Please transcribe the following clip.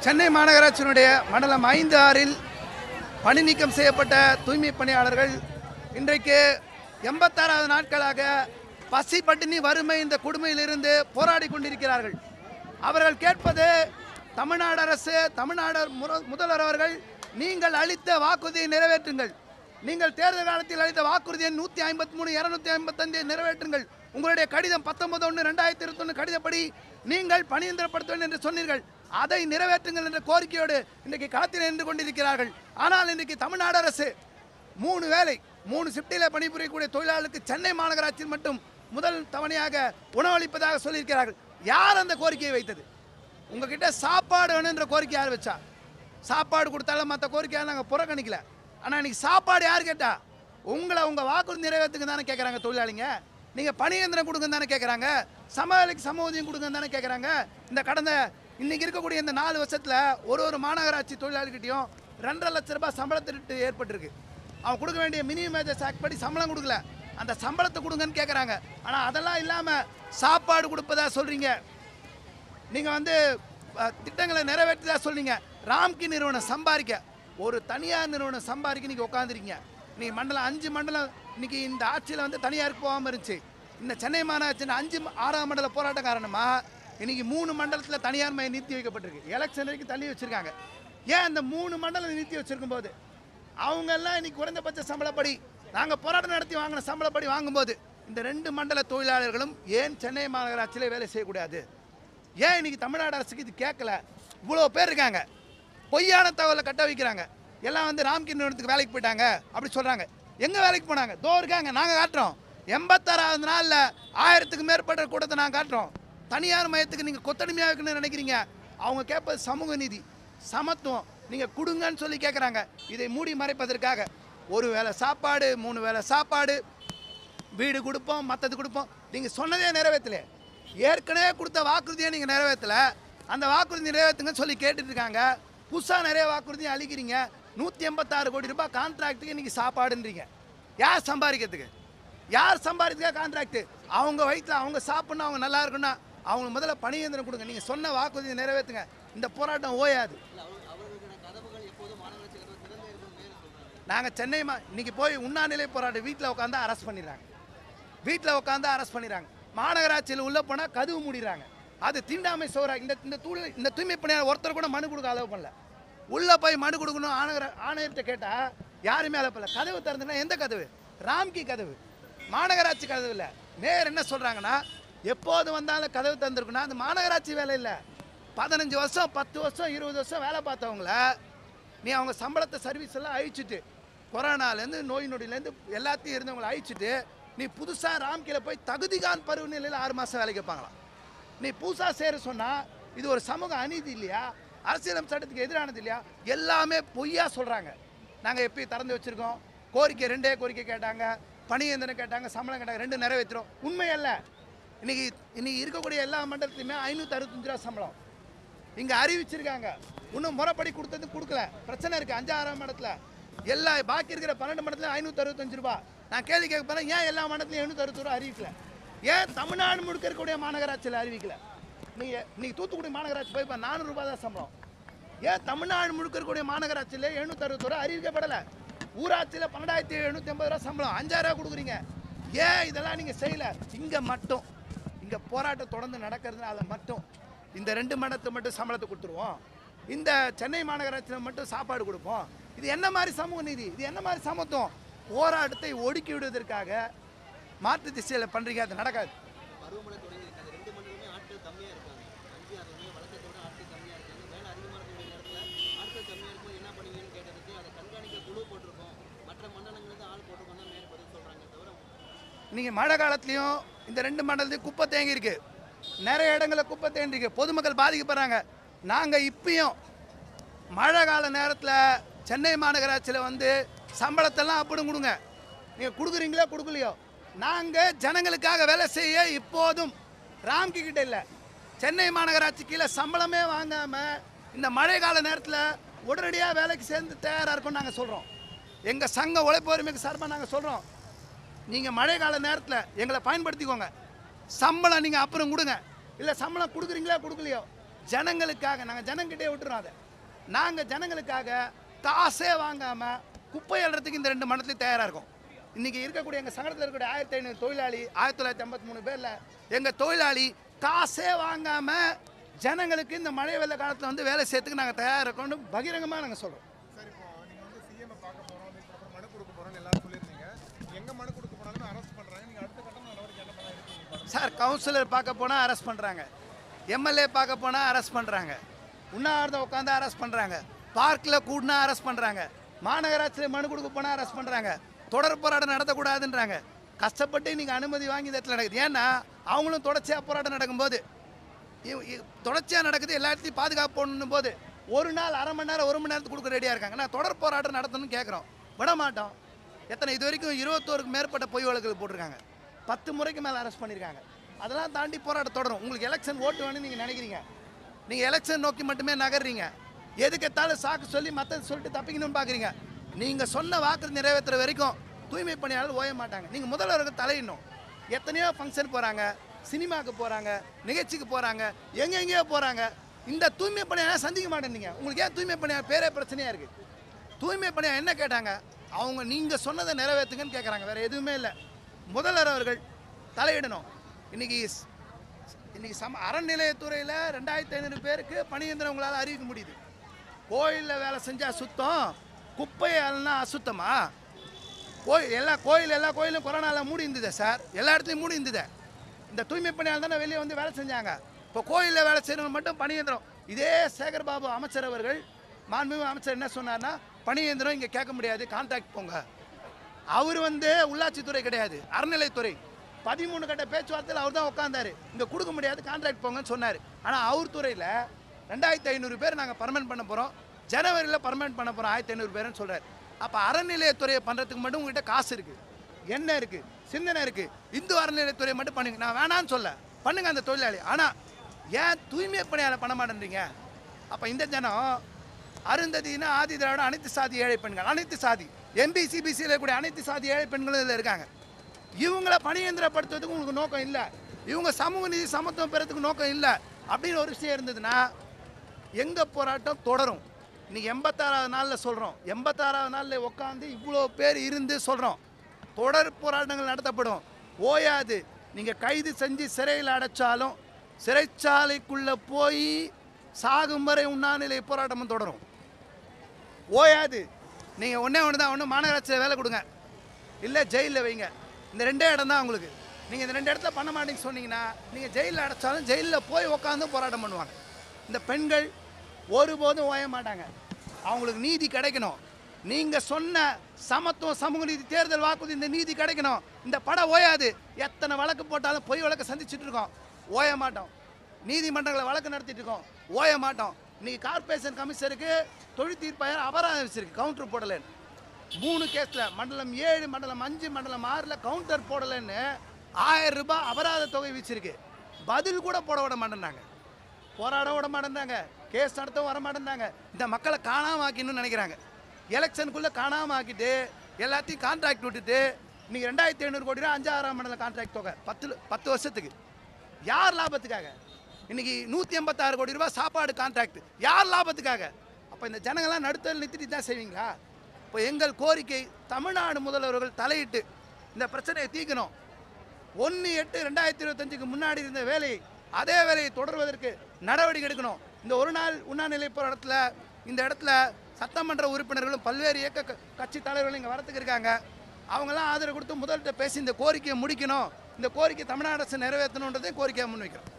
சென்னை மாநகராட்சியினுடைய மண்டலம் 5-6 பணி நீக்கம் செய்யப்பட்ட தூய்மை பணியாளர்கள் இன்றைக்கு 86வது நாட்களாக பசி பட்டினி வறுமை இந்த கொடுமையிலிருந்து போராடி கொண்டிருக்கிறார்கள். அவர்கள் கேட்பது தமிழ்நாடு அரசு, தமிழ்நாடு முதல்வர் அவர்கள், நீங்கள் அளித்த வாக்குறுதியை நிறைவேற்றுங்கள். நீங்கள் தேர்தல் காலத்தில் அளித்த வாக்குறுதியை 153, 255 நிறைவேற்றுங்கள். உங்களுடைய கடிதம் 19/1/2021 கடிதப்படி நீங்கள் பணியந்திரப்படுத்துவேன் என்று சொன்னீர்கள். அதை நிறைவேற்றுங்கள் என்ற கோரிக்கையோடு இன்றைக்கு களத்தில் நின்று கொண்டிருக்கிறார்கள். ஆனால் இன்றைக்கு தமிழ்நாடு அரசு 3 வேளை 3 ஷிப்டில் பணிபுரியக்கூடிய தொழிலாளர்களுக்கு சென்னை மாநகராட்சியில் மட்டும் முதல் தவணையாக உணவளிப்பதாக சொல்லியிருக்கிறார்கள். யார் அந்த கோரிக்கையை வைத்தது? உங்ககிட்ட சாப்பாடு வேணுன்ற கோரிக்கை யார் வச்சா? சாப்பாடு கொடுத்தாலும் மற்ற கோரிக்கையை நாங்கள் புறக்கணிக்கல. ஆனால் இன்னைக்கு சாப்பாடு யார் கேட்டா? உங்கள் வாக்குறுதி நிறைவேற்றுக்கு தானே கேட்குறாங்க தொழிலாளிங்க. நீங்கள் பணியந்திரம் கொடுங்க தானே கேட்குறாங்க. சமவேலைக்கு சம ஊதியம் கொடுங்க தானே கேட்குறாங்க. இந்த கடந்த இன்னைக்கு இருக்கக்கூடிய இந்த 4 வருஷத்தில் ஒரு மாநகராட்சி தொழிலாளிகிட்டையும் 2.5 லட்ச ரூபாய் சம்பள திருட்டு ஏற்பட்டிருக்கு. அவன் கொடுக்க வேண்டிய மினிமம் வேஜஸ் ஆக்ட் படி சம்பளம் கொடுக்கல. அந்த சம்பளத்தை கொடுங்கன்னு கேட்குறாங்க. ஆனால் அதெல்லாம் இல்லாமல் சாப்பாடு கொடுப்பதா சொல்கிறீங்க. நீங்கள் திட்டங்களை நிறைவேற்றதா சொல்றீங்க. ராம்கி நிறுவனம் சம்பாதிக்க, ஒரு தனியார் நிறுவனம் சம்பாதிக்க நீங்கள் உட்காந்துருக்கீங்க. நீங்கள் மண்டலம் 5 மண்டலம் இன்னைக்கு இந்த ஆட்சியில் தனியாருக்கு போகாமல் இருந்துச்சு. இந்த சென்னை மாநகராட்சி 5-6ஆம் மண்டல போராட்டம் காரணமாக இன்னைக்கு 3 மண்டலத்தில் தனியார் மையம் நிறுத்தி வைக்கப்பட்டிருக்கு. எலெக்ஷன் வரைக்கும் தள்ளி வச்சிருக்காங்க. ஏன் அந்த 3 மண்டலம் நிறுத்தி வச்சிருக்கும் போது அவங்கெல்லாம் இன்னைக்கு குறைந்தபட்ச சம்பளப்படி நாங்கள் போராட்டம் நடத்தி வாங்கின சம்பளப்படி வாங்கும்போது இந்த 2 மண்டல தொழிலாளர்களும் ஏன் சென்னை மாநகராட்சியில் வேலை செய்யக்கூடாது? ஏன் இன்னைக்கு தமிழ்நாடு அரசுக்கு இது கேட்கல? இவ்வளோ பேர் இருக்காங்க, பொய்யான தகவலை கட்ட வைக்கிறாங்க. எல்லாம் ராம்கி நிறுவனத்துக்கு வேலைக்கு போயிட்டாங்க அப்படி சொல்கிறாங்க. எங்கே வேலைக்கு போனாங்க? தோ இருக்காங்க, நாங்கள் காட்டுறோம். 86வது நாளில் 1000க்கும் மேற்பட்ட கூட்டத்தை நாங்கள் காட்டுறோம். தனியார் மையத்துக்கு நீங்கள் கொத்தடிமையாக இருக்குன்னு நினைக்கிறீங்க. அவங்க கேட்பது சமூக நீதி, சமத்துவம். நீங்கள் கொடுங்கன்னு சொல்லி கேட்குறாங்க. இதை மூடி மறைப்பதற்காக 1 வேளை சாப்பாடு, 3 வேளை சாப்பாடு, வீடு கொடுப்போம், மற்றது கொடுப்போம். நீங்கள் சொன்னதே நிறைவேற்றல. ஏற்கனவே கொடுத்த வாக்குறுதியை நீங்கள் நிறைவேற்றல. அந்த வாக்குறுதி நிறைவேற்றுங்கன்னு சொல்லி கேட்டுட்டு இருக்காங்க. புதுசாக நிறைய வாக்குறுதியை அளிக்கிறீங்க. 186 கோடி ரூபாய் கான்ட்ராக்டுக்கு இன்றைக்கி சாப்பாடுன்றீங்க. யார் சம்பாதிக்கிறதுக்கு? யார் சம்பாதிக்கிறதுக்காக கான்ட்ராக்டு? அவங்க வயிற்றில் அவங்க சாப்பிட்ணும், அவங்க நல்லா இருக்குன்னா அவங்களுக்கு முதல்ல பணியந்திரம் கொடுங்க. நீங்கள் சொன்ன வாக்குறுதியை நிறைவேற்றுங்க. இந்த போராட்டம் ஓயாது. நாங்கள் சென்னை இன்னைக்கு போய் உண்ணாநிலை போராட்டம் வீட்டில் உட்காந்து அரெஸ்ட் பண்ணிடுறாங்க. வீட்டில் உட்காந்து அரெஸ்ட் பண்ணிடுறாங்க. மாநகராட்சியில் உள்ளே போனால் கதவு மூடிடுறாங்க. அது தீண்டாமை சோறா? இந்த தூய்மை பணியாளர் ஒருத்தர் கூட மனு கொடுக்க அளவு பண்ணல. உள்ளே போய் மனு கொடுக்கணும் ஆணையர்கிட்ட கேட்டால் யாருமே அளவு பண்ணல. கதவு திறந்துன்னா எந்த கதவு? ராம்கி கதவு, மாநகராட்சி கதவு இல்லை. மேயர் என்ன சொல்கிறாங்கன்னா, எப்போது வந்தாலும் கதவு திறந்துருக்குன்னா அது மாநகராட்சி வேலை இல்லை. 15 வருஷம் 10 வருஷம் 20 வருஷம் வேலை பார்த்தவங்கள நீ அவங்க சம்பளத்தை சர்வீஸ் எல்லாம் அழிச்சிட்டு, கொரோனாலேருந்து நோய் நொடியிலேருந்து எல்லாத்தையும் இருந்தவங்களை அழிச்சிட்டு நீ புதுசாக ராம்கியில் போய் தகுதிகான் பருவநிலையில் 6 மாதம் வேலைக்கு வைப்பாங்களாம். நீ புதுசாக சேர சொன்னால் இது ஒரு சமூக அநீதி இல்லையா? அரசியலமைப்பு சட்டத்துக்கு எதிரானது இல்லையா? எல்லாமே பொய்யா சொல்கிறாங்க. நாங்கள் எப்பயும் திறந்து வச்சுருக்கோம். கோரிக்கை 2 கோரிக்கை கேட்டாங்க, பணியந்திரம் கேட்டாங்க, சம்பளம் கேட்டாங்க, 2 நிறைவேற்றுறோம். உண்மை அல்ல. இன்னைக்கு இருக்கக்கூடிய எல்லா மண்டலத்துலையுமே 565 ரூபா சம்பளம் இங்கே அறிவிச்சிருக்காங்க. இன்னும் முறைப்படி கொடுத்தது கொடுக்கல. பிரச்சனை இருக்குது. 5-6ஆம் மண்டலத்தில் எல்லா பாக்கி இருக்கிற 12 மண்டலத்தில் 565 ரூபா. நான் கேள்வி கேட்க போகிறேன், ஏன் எல்லா மண்டலத்திலையும் 760 ரூபா அறிவிக்கல? ஏன் தமிழ்நாடு முழுக்க இருக்கக்கூடிய மாநகராட்சியில் அறிவிக்கல? நீங்கள் தூத்துக்குடி மாநகராட்சி போய் 400 ரூபா தான் சம்பளம். ஏன் தமிழ்நாடு முழுக்க இருக்கக்கூடிய மாநகராட்சியில் 760 ரூபா அறிவிக்கப்படலை? ஊராட்சியில் 12,780 ரூபா சம்பளம், 5,000 ரூபா கொடுக்குறீங்க. ஏன் இதெல்லாம் நீங்கள் செய்யலை? இங்கே மட்டும் இங்கே போராட்டம் தொடர்ந்து நடக்கிறதுனால மட்டும் இந்த 2 மண்டலத்தை மட்டும் சம்பளத்தை கொடுத்துருவோம், இந்த சென்னை மாநகராட்சியில் மட்டும் சாப்பாடு கொடுப்போம். இது என்ன மாதிரி சமூக நீதி? இது என்ன மாதிரி சமத்துவம்? போராட்டத்தை ஒடுக்கி விடுவதற்காக மாற்று திசையில் பண்ணுறீங்க. அது நடக்காது. நீங்கள் மழை காலத்துலேயும் இந்த 2 மண்டலத்தையும் குப்பை தேங்கி இருக்கு. நிறைய இடங்களில் குப்பை தேங்கி இருக்கு. பொதுமக்கள் பாதிக்கப்படுறாங்க. நாங்கள் இப்பயும் மழை கால நேரத்தில் சென்னை மாநகராட்சியில் சம்பளத்தெல்லாம் அப்படி கொடுங்க. நீங்கள் கொடுக்குறீங்களோ கொடுக்கலையோ, நாங்கள் ஜனங்களுக்காக வேலை செய்ய இப்போதும் ராம்கி கிட்ட இல்லை, சென்னை மாநகராட்சி கீழே சம்பளமே வாங்காமல் இந்த மழை கால நேரத்தில் உடனடியாக வேலைக்கு சேர்ந்து தயாராக இருக்கும்னு நாங்கள் சொல்கிறோம். எங்கள் சங்க உழைப்பு உரிமைக்கு சார்பாக நாங்கள் சொல்கிறோம், நீங்கள் மழை கால நேரத்தில் எங்களை பயன்படுத்திக்கோங்க. சம்பளம் நீங்கள் அப்புறம் கொடுங்க. இல்லை சம்பளம் கொடுக்குறீங்களா கொடுக்கலையோ, ஜனங்களுக்காக நாங்கள் ஜனங்கிட்டே விட்டுறோம். அதை நாங்கள் ஜனங்களுக்காக காசே வாங்காமல் குப்பை அள்ளுறதுக்கு இந்த 2 மண்டலத்தையும் தயாராக இருக்கும். இன்றைக்கி இருக்கக்கூடிய எங்கள் சங்கடத்தில் இருக்கக்கூடிய 1500 தொழிலாளி 1953 பேரில் எங்கள் தொழிலாளி காசே வாங்காமல் ஜனங்களுக்கு இந்த மழை வெள்ள காலத்தில் வந்து வேலை செய்யறதுக்கு நாங்கள் தயாராக இருக்கோம்னு பகிரங்கமாக நாங்கள் சொல்கிறோம். சார், இப்போ நீங்கள் வந்து சிஎம் பார்க்க போகிறோம், அதுக்கப்புறம் மனு கொடுக்க போகிறோம்னு எல்லாரும் சொல்லியிருந்தீங்க. எங்கே மனு கொடுக்க போனாலுமே அரெஸ்ட் பண்ணுறாங்க. நீங்கள் அடுத்த கட்டம் நடவடிக்கை என்ன பண்ண இருக்கீங்க? சார், கவுன்சிலர் பார்க்க போனால் அரெஸ்ட் பண்ணுறாங்க, எம்எல்ஏ பார்க்க போனால் அரெஸ்ட் பண்ணுறாங்க, உண்ணாவிரதம் உட்காந்து அரெஸ்ட் பண்ணுறாங்க, பார்க்கில் கூடினா அரெஸ்ட் பண்ணுறாங்க, மாநகராட்சியில் மனு கொடுக்க போனால் அரெஸ்ட் பண்ணுறாங்க, தொடர் போராட்டம் நடத்தக்கூடாதுன்றாங்க. கஷ்டப்பட்டு இன்றைக்கி அனுமதி வாங்கி இந்த இடத்துல நடக்குது. ஏன்னா அவங்களும் தொடர்ச்சியாக போராட்டம் நடக்கும்போது தொடர்ச்சியாக நடக்குது, எல்லா இடத்தையும் பாதுகாப்பு போடணும் போது ஒரு நாள் அரை மணி நேரம் 1 மணி நேரத்துக்கு கொடுக்க ரெடியாக இருக்காங்க. நான் தொடர் போராட்டம் நடத்தணும்னு கேட்குறோம், விட மாட்டோம். எத்தனை இது வரைக்கும் 21க்கு மேற்பட்ட பொய் வழக்குகள் போட்டிருக்காங்க, 10 முறைக்கு மேலே அரெஸ்ட் பண்ணியிருக்காங்க. அதெல்லாம் தாண்டி போராட்டம் தொடரும். உங்களுக்கு எலெக்ஷன் ஓட்டு வேணும்னு நீங்கள் நினைக்கிறீங்க, நீங்கள் எலெக்ஷன் நோக்கி மட்டுமே நகர்றீங்க. எதுக்கெத்தாலும் சாக்கு சொல்லி மற்ற சொல்லிட்டு தப்பிக்கணும்னு பார்க்குறீங்க. நீங்கள் சொன்ன வாக்கு நிறைவேற்றுற வரைக்கும் தூய்மை பணியாளர் ஓய மாட்டாங்க. நீங்கள் முதல்வர்கள் தலையிடணும். எத்தனையோ ஃபங்க்ஷன் போகிறாங்க, சினிமாவுக்கு போகிறாங்க, நிகழ்ச்சிக்கு போகிறாங்க, எங்கெங்கேயோ போகிறாங்க. இந்த தூய்மை பணியாளர் சந்திக்க மாட்டேங்க. உங்களுக்கு ஏன் தூய்மை பணியாளர் பேரே பிரச்சனையாக இருக்குது? தூய்மை பணியாளர் என்ன கேட்டாங்க? அவங்க நீங்கள் சொன்னதை நிறைவேற்றுங்கன்னு கேட்குறாங்க, வேறு எதுவுமே இல்லை. முதல்வர் அவர்கள் தலையிடணும். இன்றைக்கி அறநிலையத்துறையில் 2500 பேருக்கு பணியந்திரம் உங்களால் அறிவிக்க முடியுது. கோயிலில் வேலை செஞ்சால் சுத்தம், குப்பையால்னா அசுத்தமா? எல்லா கோயிலும் கொரோனாவில் மூடி இருந்தது சார், எல்லா இடத்துலையும் மூடி இருந்தது. இந்த தூய்மை பணியாளர் தானே வெளியே வந்து வேலை செஞ்சாங்க. இப்போ கோயிலில் வேலை செய்கிறவங்க மட்டும் பணியந்திரம். இதே சேகர்பாபு அமைச்சர் அவர்கள், மாண்புமிகு அமைச்சர் என்ன சொன்னார்னா, பணியந்திரம் இங்கே கேட்க முடியாது, கான்ட்ராக்ட் போங்க. அவர் வந்து உள்ளாட்சித்துறை கிடையாது, அறநிலைத்துறை. 13 கட்ட பேச்சுவார்த்தையில் அவர் தான் உட்காந்தாரு. இங்கே கொடுக்க முடியாது, கான்ட்ராக்ட் போங்கன்னு சொன்னார். ஆனால் அவர் துறையில் 2500 பேர் நாங்கள் பர்மனெண்ட் பண்ண போகிறோம், ஜனவரியில் பர்மனெண்ட் பண்ண போகிறோம் 1500 பேருன்னு சொல்கிறார். அப்போ அறநிலையத்துறையை பண்ணுறதுக்கு மட்டும் உங்கள்கிட்ட காசு இருக்குது, என்ன இருக்குது, சிந்தனை இருக்குது. இந்து அறநிலையத்துறையை மட்டும் பண்ணுங்க, நான் வேணான்னு சொல்ல, பண்ணுங்க அந்த தொழிலாளி. ஆனால் ஏன் தூய்மை பணியாளர் பண்ண மாட்டேன்றீங்க? அப்போ இந்த ஜனம் அருந்ததினா ஆதி திராவிட அனைத்து சாதி ஏழை பெண்கள், அனைத்து சாதி எம்பிசி பிசியில் இருக்கக்கூடிய அனைத்து சாதி ஏழை பெண்களும் இதில் இருக்காங்க. இவங்களை பணியந்திரப்படுத்துறதுக்கு உங்களுக்கு நோக்கம் இல்லை, இவங்க சமூக நீதி சமத்துவம் பெறத்துக்கு நோக்கம் இல்லை அப்படின்னு ஒரு விஷயம் இருந்ததுன்னா எங்கள் போராட்டம் தொடரும். இன்றைக்கி 86வது நாளில் சொல்கிறோம், 86வது நாளில் உட்காந்து இவ்வளோ பேர் இருந்து சொல்கிறோம், தொடர் போராட்டங்கள் நடத்தப்படும், ஓயாது. நீங்கள் கைது செஞ்சு சிறையில் அடைச்சாலும் சிறைச்சாலைக்குள்ளே போய் சாகும் வரை உண்ணாநிலை போராட்டமும் தொடரும், ஓயாது. நீங்கள் ஒன்று தான், ஒன்று மாநகராட்சியில் வேலை கொடுங்க, இல்லை ஜெயிலில் வைங்க. இந்த 2 இடம் தான் உங்களுக்கு. நீங்கள் இந்த 2 இடத்துல பண்ண மாட்டேங்க சொன்னீங்கன்னா நீங்கள் ஜெயிலில் அடைச்சாலும் ஜெயிலில் போய் உட்காந்து போராட்டம் பண்ணுவாங்க. இந்த பெண்கள் ஒருபோதும் ஓய மாட்டாங்க, அவங்களுக்கு நீதி கிடைக்கணும். நீங்கள் சொன்ன சமத்துவம் சமூக நீதி தேர்தல் வாக்குறுதி, இந்த நீதி கிடைக்கணும். இந்த படம் ஓயாது. எத்தனை வழக்கு போட்டாலும் பொய் வழக்கு சந்திச்சுட்டு இருக்கோம், ஓய மாட்டோம். நீதிமன்றங்களை வழக்கு நடத்திட்டு இருக்கோம், ஓய மாட்டோம். இன்றைக்கி கார்பரேஷன் கமிஷனருக்கு தொழில் தீர்ப்பாளர் அபராதம் வச்சிருக்கு, கவுண்டர் போடலைன்னு. 3 கேஸில் மண்டலம் 7, மண்டலம் 5, மண்டலம் 6 கவுண்டர் போடலைன்னு 1000 ரூபாய் அபராத தொகை வச்சிருக்கு. பதில் கூட போட விட மாட்டேன்றாங்க, போராட விட மாட்டேன்றாங்க, கேஸ் நடத்தவும் வர மாட்டேன்றாங்க. இந்த மக்களை காணாமல் ஆக்கின்னு நினைக்கிறாங்க. எலெக்ஷனுக்குள்ளே காணாமல் ஆக்கிட்டு எல்லாத்தையும் கான்ட்ராக்ட் விட்டுட்டு இன்றைக்கி 2500 கோடி ரூபா 5-6ஆம் மண்டல கான்ட்ராக்ட் தொகை 10 வருஷத்துக்கு. யார் லாபத்துக்காக? இன்றைக்கி 186 கோடி ரூபா சாப்பாடு கான்ட்ராக்ட், யார் லாபத்துக்காக? அப்போ இந்த ஜனங்கள்லாம் நடுத்தல் நிறுத்திட்டு தான் செய்வீங்களா? இப்போ எங்கள் கோரிக்கை, தமிழ்நாடு முதல்வர்கள் தலையிட்டு இந்த பிரச்சனையை தீர்க்கணும். 1/8/2025க்கு முன்னாடி இருந்த வேலையை, அதே வேலையை தொடர்வதற்கு நடவடிக்கை எடுக்கணும். இந்த ஒரு நாள் உண்ணாநிலை போராட்டத்தில் இந்த இடத்துல சட்டமன்ற உறுப்பினர்களும் பல்வேறு இயக்க கட்சி தலைவர்களும் இங்கே வரத்துக்கு இருக்காங்க. அவங்களாம் ஆதரவு கொடுத்து முதல்கிட்ட பேசி இந்த கோரிக்கையை முடிக்கணும், இந்த கோரிக்கை தமிழ்நாடு அரசு நிறைவேற்றணுன்றதை கோரிக்கையை முன்வைக்கிறோம்.